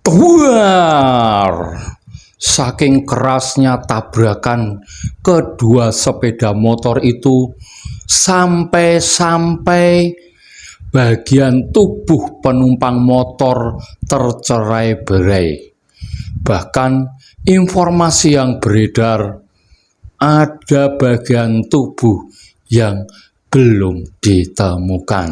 Duar! Saking kerasnya tabrakan kedua sepeda motor itu sampai bagian tubuh penumpang motor tercerai-berai. Bahkan informasi yang beredar, ada bagian tubuh yang belum ditemukan.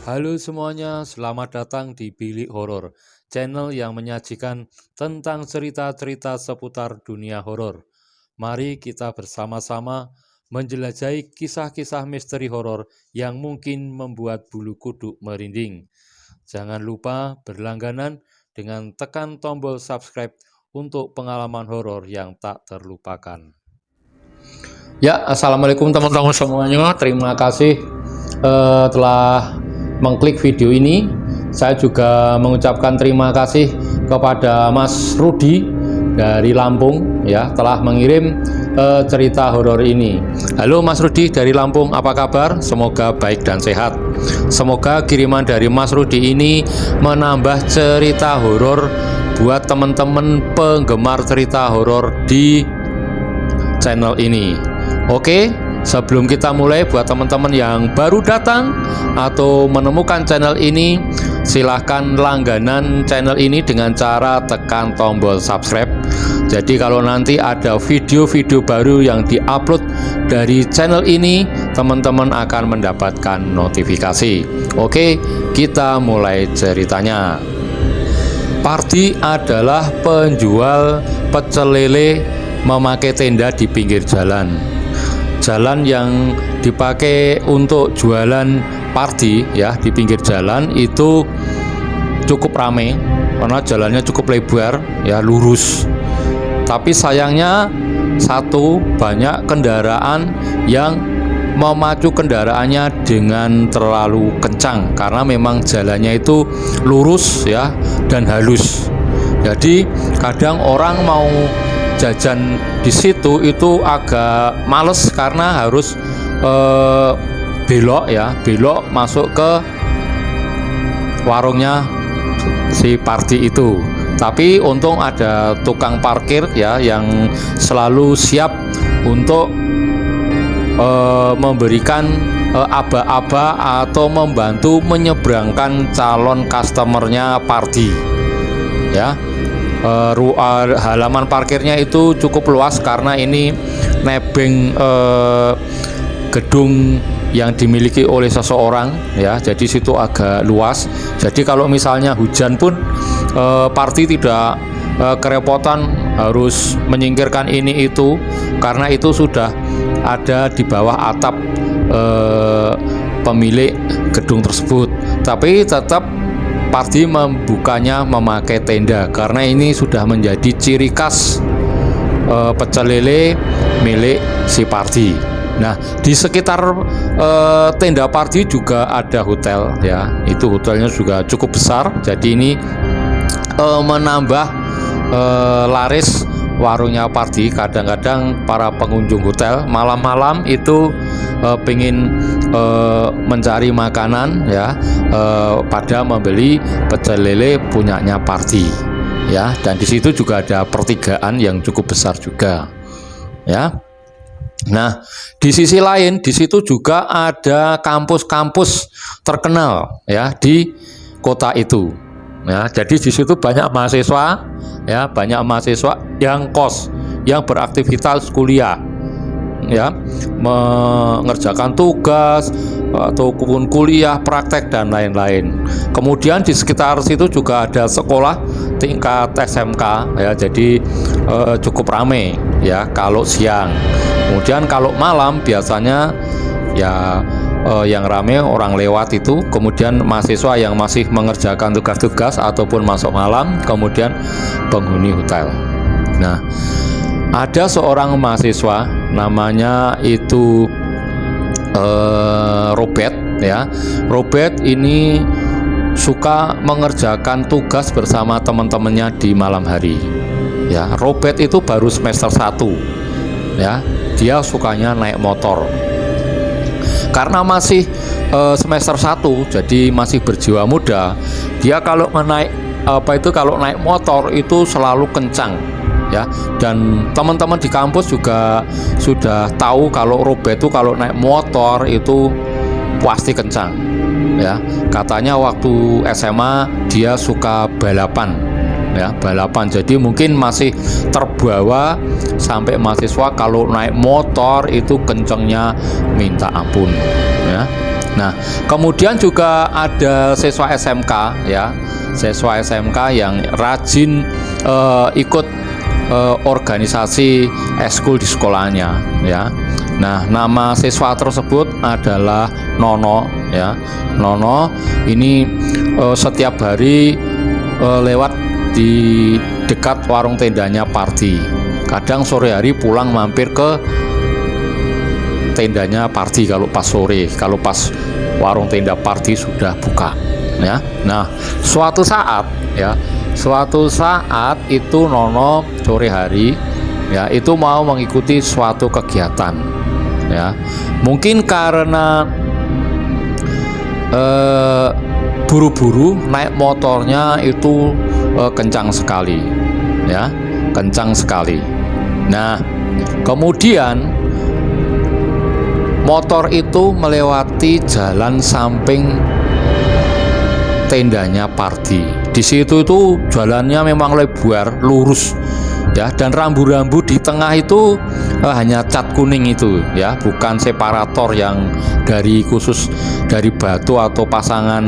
Halo semuanya, selamat datang di Bilik Horor, channel yang menyajikan tentang cerita-cerita seputar dunia horor. Mari kita bersama-sama menjelajahi kisah-kisah misteri horor yang mungkin membuat bulu kuduk merinding. Jangan lupa berlangganan dengan tekan tombol subscribe untuk pengalaman horor yang tak terlupakan. Ya, assalamualaikum teman-teman semuanya. Terima kasih telah mengklik video ini. Saya juga mengucapkan terima kasih kepada Mas Rudi dari Lampung ya, telah mengirim cerita horor ini. Halo Mas Rudi dari Lampung, apa kabar? Semoga baik dan sehat. Semoga kiriman dari Mas Rudi ini menambah cerita horor buat teman-teman penggemar cerita horor di channel ini. Oke, sebelum kita mulai, buat teman-teman yang baru datang atau menemukan channel ini, silahkan langganan channel ini dengan cara tekan tombol subscribe. Jadi kalau nanti ada video-video baru yang diupload dari channel ini, teman-teman akan mendapatkan notifikasi. Oke, kita mulai ceritanya. Pardi adalah penjual pecel lele memakai tenda di pinggir jalan. Jalan yang dipakai untuk jualan Pardi ya, di pinggir jalan itu cukup ramai karena jalannya cukup lebar ya, lurus. Tapi sayangnya satu, banyak kendaraan yang memacu kendaraannya dengan terlalu kencang karena memang jalannya itu lurus ya dan halus. Jadi kadang orang mau jajan di situ itu agak males karena harus belok masuk ke warungnya si Pardi itu. Tapi untung ada tukang parkir ya yang selalu siap untuk memberikan aba-aba atau membantu menyeberangkan calon customernya Pardi ya. Halaman parkirnya itu cukup luas karena ini nebeng gedung yang dimiliki oleh seseorang ya, jadi situ agak luas. Jadi kalau misalnya hujan pun Pardi tidak kerepotan harus menyingkirkan ini itu karena itu sudah ada di bawah atap pemilik gedung tersebut. Tapi tetap Pardi membukanya memakai tenda karena ini sudah menjadi ciri khas pecel lele milik si Pardi. Nah, di sekitar tenda Pardi juga ada hotel ya. Itu hotelnya juga cukup besar. Jadi ini menambah laris warungnya Pardi. Kadang-kadang para pengunjung hotel malam-malam itu pengen mencari makanan ya, pada membeli pecel lele punyanya Pardi ya. Dan di situ juga ada pertigaan yang cukup besar juga ya. Nah, di sisi lain di situ juga ada kampus-kampus terkenal ya di kota itu ya. Jadi di situ banyak mahasiswa ya, banyak mahasiswa yang kos, yang beraktivitas kuliah ya, mengerjakan tugas ataupun kuliah, praktek dan lain-lain. Kemudian di sekitar situ juga ada sekolah tingkat SMK ya, jadi cukup ramai ya kalau siang. Kemudian kalau malam biasanya ya yang ramai orang lewat itu, kemudian mahasiswa yang masih mengerjakan tugas-tugas ataupun masuk malam, kemudian penghuni hotel. Nah, ada seorang mahasiswa namanya itu Robert ya. Robert ini suka mengerjakan tugas bersama teman-temannya di malam hari ya. Robert itu baru semester 1 ya. Dia sukanya naik motor Karena masih semester 1, jadi masih berjiwa muda, dia kalau kalau naik motor itu selalu kencang ya. Dan teman-teman di kampus juga sudah tahu kalau Robert itu kalau naik motor itu pasti kencang ya. Katanya waktu SMA dia suka balapan ya, balapan. Jadi mungkin masih terbawa sampai mahasiswa kalau naik motor itu kencengnya minta ampun ya. Nah, kemudian juga ada siswa SMK ya, siswa SMK yang rajin ikut organisasi eskul di sekolahnya ya. Nah, nama siswa tersebut adalah Nono ya. Nono ini setiap hari lewat di dekat warung tendanya Parti. Kadang sore hari pulang mampir ke tendanya Parti kalau pas sore, kalau pas warung tenda Parti sudah buka ya. Nah, suatu saat itu Nono sore hari ya itu mau mengikuti suatu kegiatan ya. Mungkin karena buru-buru naik motornya itu kencang sekali ya, kencang sekali. Nah, kemudian motor itu melewati jalan samping tendanya Parti. Di situ itu jalannya memang lebar, lurus ya, dan rambu-rambu di tengah itu hanya cat kuning itu ya, bukan separator yang khusus dari batu atau pasangan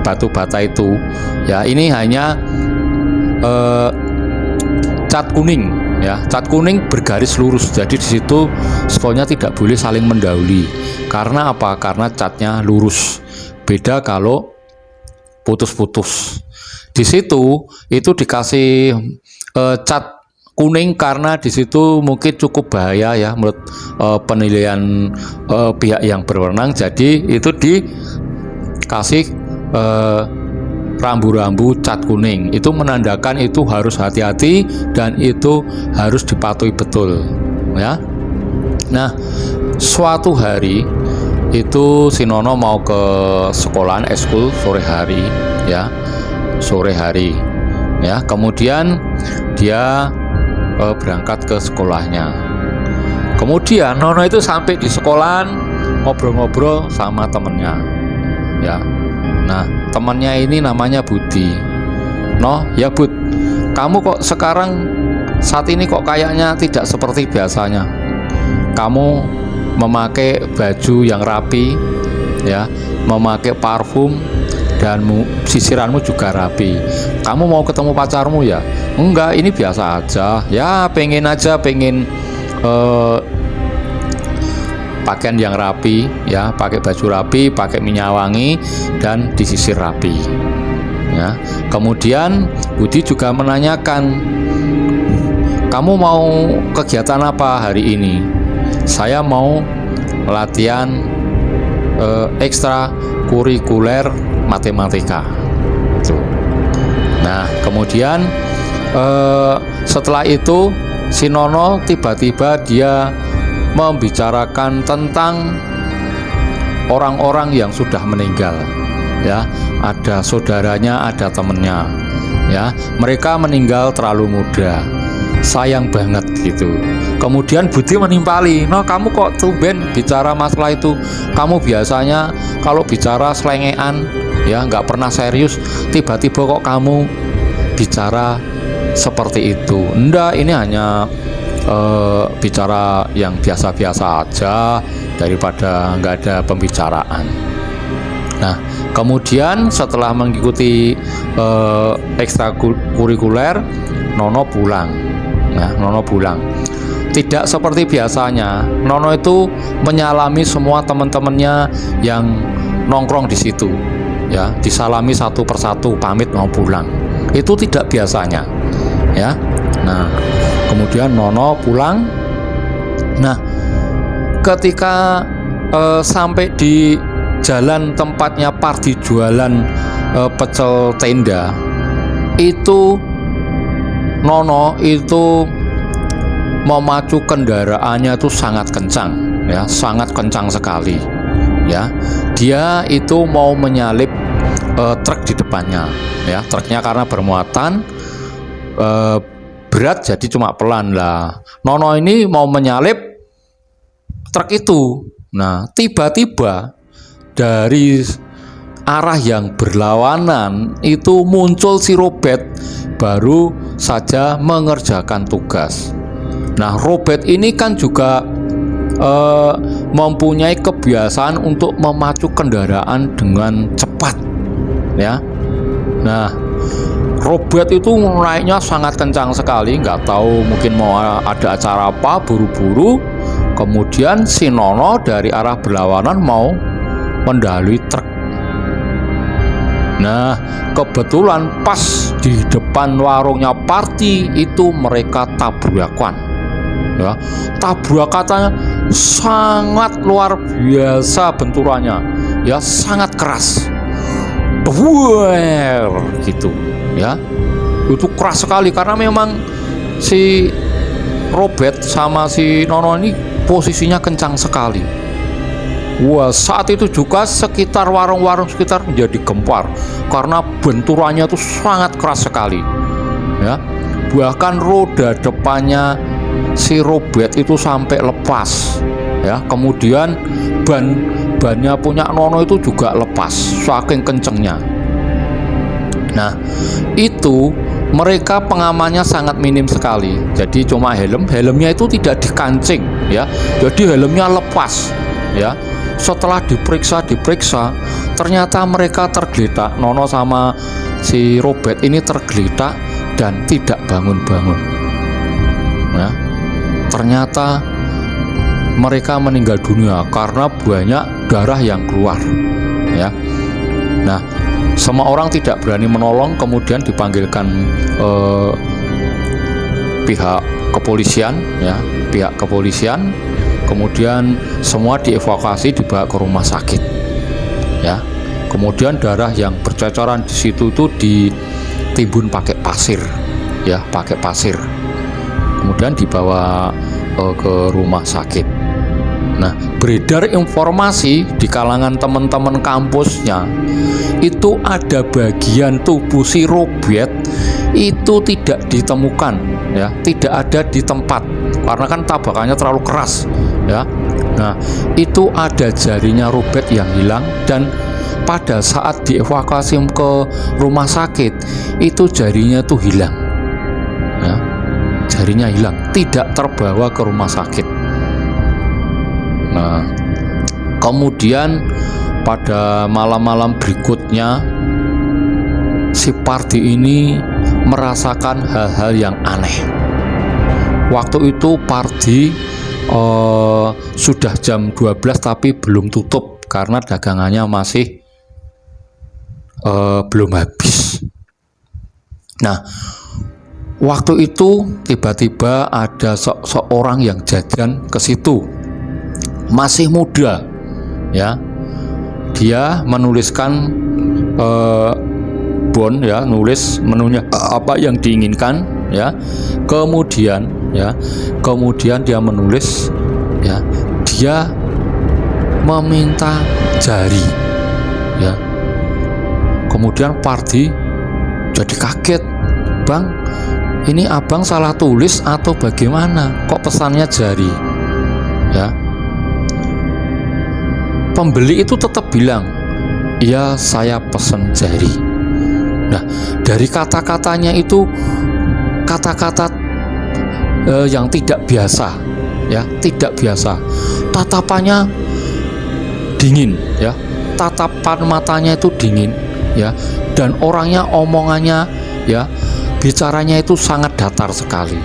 batu bata itu ya. Ini hanya cat kuning ya, cat kuning bergaris lurus. Jadi di situ sekolahnya tidak boleh saling mendahului. Karena apa? Karena catnya lurus. Beda kalau putus-putus. Di situ itu dikasih cat kuning karena di situ mungkin cukup bahaya ya menurut penilaian pihak yang berwenang. Jadi itu dikasih rambu-rambu cat kuning. Itu menandakan itu harus hati-hati dan itu harus dipatuhi betul ya. Nah, suatu hari itu si Nono mau ke sekolahan eskul sore hari ya, sore hari ya. Kemudian dia berangkat ke sekolahnya. Kemudian Nono itu sampai di sekolahan ngobrol-ngobrol sama temennya ya. Nah, temannya ini namanya Budi. No, ya Bud, kamu kok sekarang saat ini kok kayaknya tidak seperti biasanya. Kamu memakai baju yang rapi ya, memakai parfum dan sisiranmu juga rapi. Kamu mau ketemu pacarmu ya? Enggak, ini biasa aja ya, pengen pakaian yang rapi ya, pakai baju rapi, pakai minyak wangi dan disisir rapi ya. Kemudian Budi juga menanyakan, kamu mau kegiatan apa hari ini? Saya mau latihan ekstra kurikuler matematika tuh. Nah, kemudian setelah itu si Nono tiba-tiba dia membicarakan tentang orang-orang yang sudah meninggal ya. Ada saudaranya, ada temennya ya, mereka meninggal terlalu muda, sayang banget gitu. Kemudian Budi menimpali, no kamu kok tumben bicara masalah itu? Kamu biasanya kalau bicara selengean ya, nggak pernah serius, tiba-tiba kok kamu bicara seperti itu. Enggak, ini hanya bicara yang biasa-biasa aja, daripada nggak ada pembicaraan. Nah, kemudian setelah mengikuti ekstrakurikuler, Nono pulang. Nah, Nono pulang. Tidak seperti biasanya, Nono itu menyalami semua teman-temannya yang nongkrong di situ. Ya, disalami satu persatu, pamit mau pulang. Itu tidak biasanya. Ya. Nah, kemudian Nono pulang. Nah, ketika sampai di jalan tempatnya Pardi jualan pecel tenda, itu Nono itu memacu kendaraannya itu sangat kencang ya, sangat kencang sekali ya. Dia itu mau menyalip truk di depannya, ya. Truknya karena bermuatan berat, jadi cuma pelan lah. Nono ini mau menyalip truk itu. Nah, tiba-tiba dari arah yang berlawanan itu muncul si Robert, baru saja mengerjakan tugas. Nah, Robert ini kan juga mempunyai kebiasaan untuk memacu kendaraan dengan cepat, ya. Nah, Robert itu naiknya sangat kencang sekali, nggak tahu mungkin mau ada acara apa, buru-buru. Kemudian si Nono dari arah berlawanan mau mendahului truk. Nah, kebetulan pas di depan warungnya Parti itu mereka tabrakan, ya. Tabrakannya sangat luar biasa, benturannya ya sangat keras, gitu ya. Itu keras sekali karena memang si Robert sama si Nono ini posisinya kencang sekali. Wah, saat itu juga sekitar warung-warung sekitar menjadi gempar karena benturannya itu sangat keras sekali, ya. Bahkan roda depannya si Robert itu sampai lepas, ya. Kemudian bannya punya Nono itu juga lepas saking kencengnya. Nah, itu mereka pengamannya sangat minim sekali. Jadi cuma helmnya itu tidak dikancing, ya. Jadi helmnya lepas, ya. Setelah diperiksa, ternyata mereka tergeletak. Nono sama si Robert ini tergeletak dan tidak bangun-bangun. Nah, ternyata mereka meninggal dunia karena banyak darah yang keluar, ya. Nah, semua orang tidak berani menolong, kemudian dipanggilkan pihak kepolisian, ya, pihak kepolisian. Kemudian semua dievakuasi, dibawa ke rumah sakit, ya. Kemudian darah yang berceceran di situ itu ditimbun pakai pasir, ya, pakai pasir. Kemudian dibawa ke rumah sakit. Nah, beredar informasi di kalangan teman-teman kampusnya itu ada bagian tubuh si Robert itu tidak ditemukan, ya, tidak ada di tempat karena kan tabrakannya terlalu keras, ya. Nah, itu ada jarinya Robert yang hilang, dan pada saat dievakuasi ke rumah sakit itu jarinya tuh hilang, ya. Jarinya hilang, tidak terbawa ke rumah sakit. Nah, kemudian pada malam-malam berikutnya si Parti ini merasakan hal-hal yang aneh. Waktu itu Parti sudah jam 12 tapi belum tutup karena dagangannya masih belum habis. Nah, waktu itu tiba-tiba ada seorang yang jajan ke situ, masih muda, ya. Dia menuliskan bon, ya, nulis menunya apa yang diinginkan, ya. Kemudian dia menulis, ya, dia meminta jari, ya. Kemudian Parti jadi kaget, "Bang, ini abang salah tulis atau bagaimana? Kok pesannya jari?" Ya. Pembeli itu tetap bilang, "Iya, saya pesan jari." Nah, dari kata-katanya itu kata-kata yang tidak biasa, ya, tidak biasa. Tatapannya dingin, ya, tatapan matanya itu dingin, ya, dan omongannya, ya, bicaranya itu sangat datar sekali.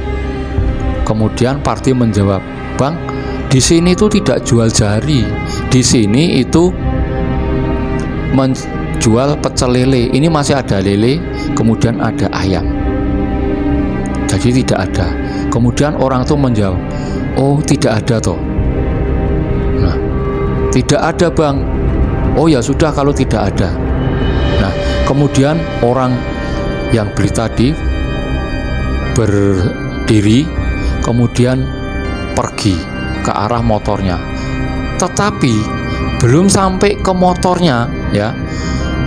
Kemudian Parti menjawab, "Bang, di sini itu tidak jual jari, di sini itu menjual pecel lele. Ini masih ada lele, kemudian ada ayam. Jadi tidak ada." Kemudian orang itu menjawab, "Oh, tidak ada toh." Nah, "Tidak ada, Bang." "Oh ya sudah kalau tidak ada." Nah, kemudian orang yang beli tadi berdiri, kemudian pergi ke arah motornya. Tetapi belum sampai ke motornya ya,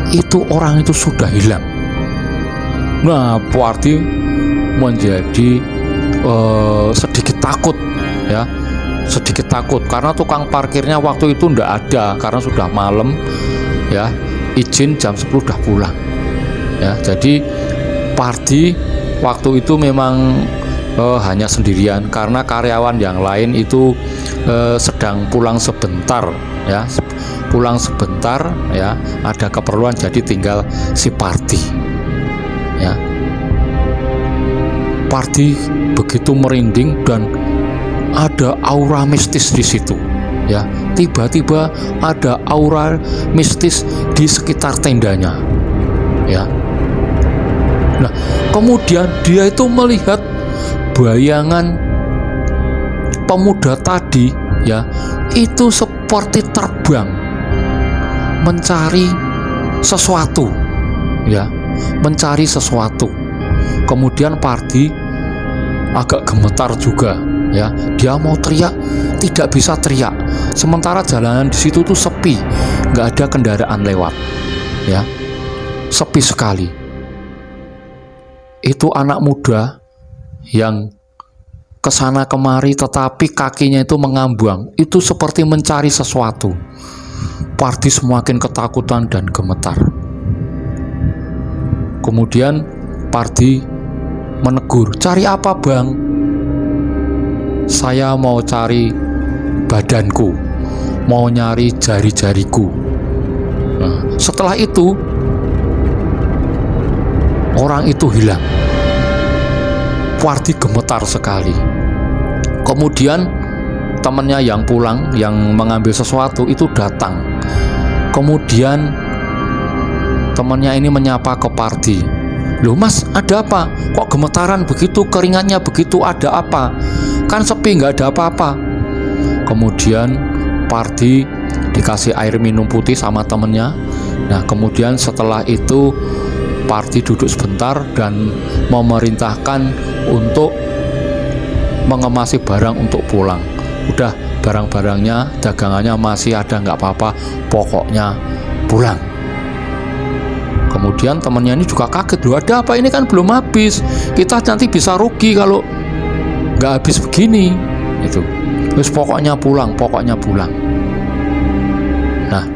itu orang itu sudah hilang. Nah, Pardi menjadi sedikit takut ya, sedikit takut karena tukang parkirnya waktu itu ndak ada karena sudah malam ya, izin jam 10 udah pulang ya. Jadi Pardi waktu itu memang hanya sendirian karena karyawan yang lain itu sedang pulang sebentar ya, pulang sebentar ya, ada keperluan, jadi tinggal si Pardi ya. Pardi begitu merinding dan ada aura mistis di situ ya. Tiba-tiba ada aura mistis di sekitar tendanya ya. Nah, kemudian dia itu melihat bayangan pemuda tadi ya, itu seperti terbang mencari sesuatu ya, mencari sesuatu. Kemudian Pardi agak gemetar juga ya, dia mau teriak tidak bisa teriak, sementara jalanan di situ tuh sepi, nggak ada kendaraan lewat ya, sepi sekali. Itu anak muda yang kesana kemari tetapi kakinya itu mengambang, itu seperti mencari sesuatu. Pardi semakin ketakutan dan gemetar. Kemudian Pardi menegur, "Cari apa, Bang?" "Saya mau cari badanku, mau nyari jari-jariku." Nah, setelah itu orang itu hilang. Pardi gemetar sekali. Kemudian temannya yang pulang, yang mengambil sesuatu itu datang. Kemudian temannya ini menyapa ke Pardi, "Loh Mas, ada apa? Kok gemetaran begitu, keringatnya begitu, ada apa? Kan sepi, nggak ada apa-apa." Kemudian Pardi dikasih air minum putih sama temennya. Nah, kemudian setelah itu Pardi duduk sebentar dan memerintahkan untuk mengemasi barang untuk pulang. Udah, barang-barangnya, dagangannya masih ada, nggak apa-apa, pokoknya pulang. Kemudian temannya ini juga kaget, "Loh ada apa, ini kan belum habis, kita nanti bisa rugi kalau nggak habis begini." Itu terus pokoknya pulang, pokoknya pulang. Nah,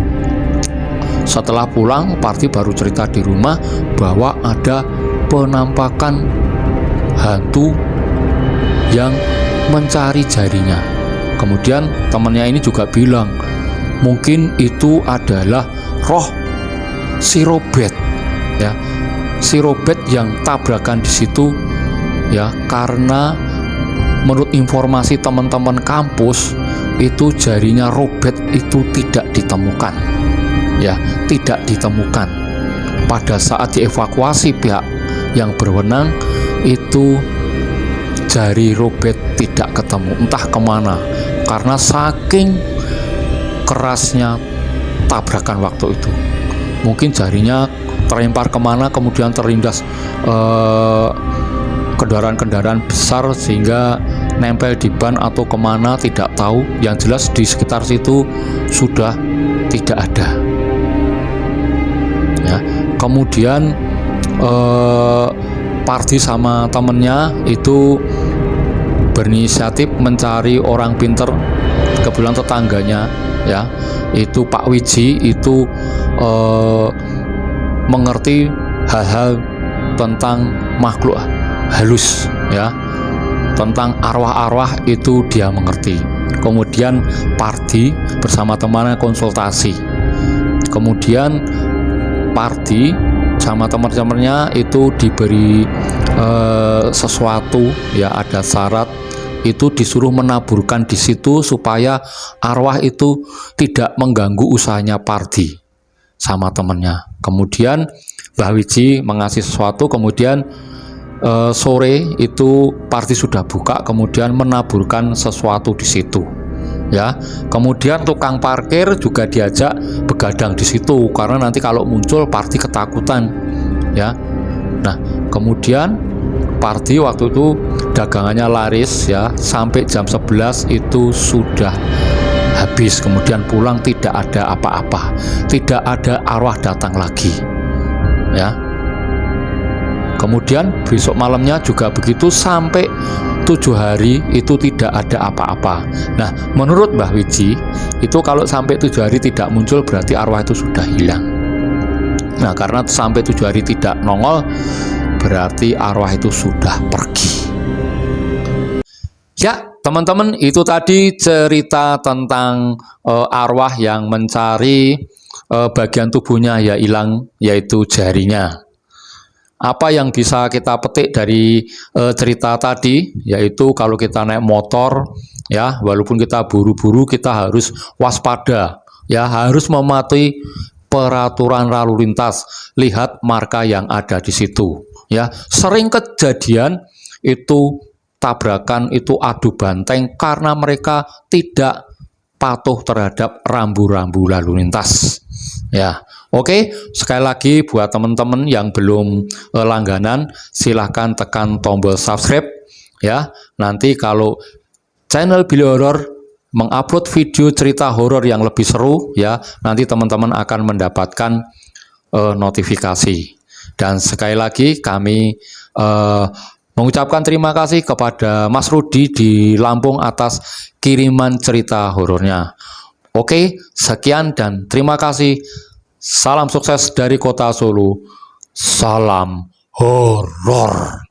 setelah pulang Pardi baru cerita di rumah bahwa ada penampakan hantu yang mencari jarinya. Kemudian temannya ini juga bilang mungkin itu adalah roh si Robert ya, si Robert yang tabrakan di situ ya, karena menurut informasi teman-teman kampus itu jarinya Robert itu tidak ditemukan ya, tidak ditemukan. Pada saat dievakuasi pihak yang berwenang itu jari Robert tidak ketemu, entah kemana, karena saking kerasnya tabrakan waktu itu. Mungkin jarinya terlempar kemana, kemudian terlindas kendaraan-kendaraan besar sehingga nempel di ban atau kemana tidak tahu. Yang jelas di sekitar situ sudah tidak ada ya. Kemudian Pardi sama temennya itu berinisiatif mencari orang pinter, kebetulan tetangganya ya, itu Pak Wiji itu mengerti hal-hal tentang makhluk halus ya, tentang arwah-arwah itu dia mengerti. Kemudian Pardi bersama temannya konsultasi. Kemudian Pardi sama teman-temannya itu diberi sesuatu ya, ada syarat, itu disuruh menaburkan di situ supaya arwah itu tidak mengganggu usahanya Pardi sama temannya. Kemudian Mbah Wiji mengasih sesuatu, kemudian sore itu Pardi sudah buka, kemudian menaburkan sesuatu di situ ya. Kemudian tukang parkir juga diajak begadang di situ karena nanti kalau muncul Pardi ketakutan ya. Nah, kemudian Pardi waktu itu dagangannya laris ya, sampai jam 11 itu sudah habis, kemudian pulang tidak ada apa-apa, tidak ada arwah datang lagi, ya. Kemudian besok malamnya juga begitu sampai 7 hari itu tidak ada apa-apa. Nah, menurut Mbah Wiji itu kalau sampai 7 hari tidak muncul berarti arwah itu sudah hilang. Nah, karena sampai 7 hari tidak nongol berarti arwah itu sudah pergi. Ya, teman-teman, itu tadi cerita tentang arwah yang mencari bagian tubuhnya ya hilang, yaitu jarinya. Apa yang bisa kita petik dari cerita tadi, yaitu kalau kita naik motor, ya, walaupun kita buru-buru, kita harus waspada, ya, harus mematuhi peraturan lalu lintas. Lihat marka yang ada di situ, ya. Sering kejadian itu tabrakan, itu adu banteng karena mereka tidak patuh terhadap rambu-rambu lalu lintas, ya. Oke, sekali lagi buat teman-teman yang belum langganan, silahkan tekan tombol subscribe, ya. Nanti kalau channel Billy Horor mengupload video cerita horor yang lebih seru, ya, nanti teman-teman akan mendapatkan notifikasi. Dan sekali lagi kami mengucapkan terima kasih kepada Mas Rudi di Lampung atas kiriman cerita horornya. Oke, sekian dan terima kasih. Salam sukses dari Kota Solo. Salam horor.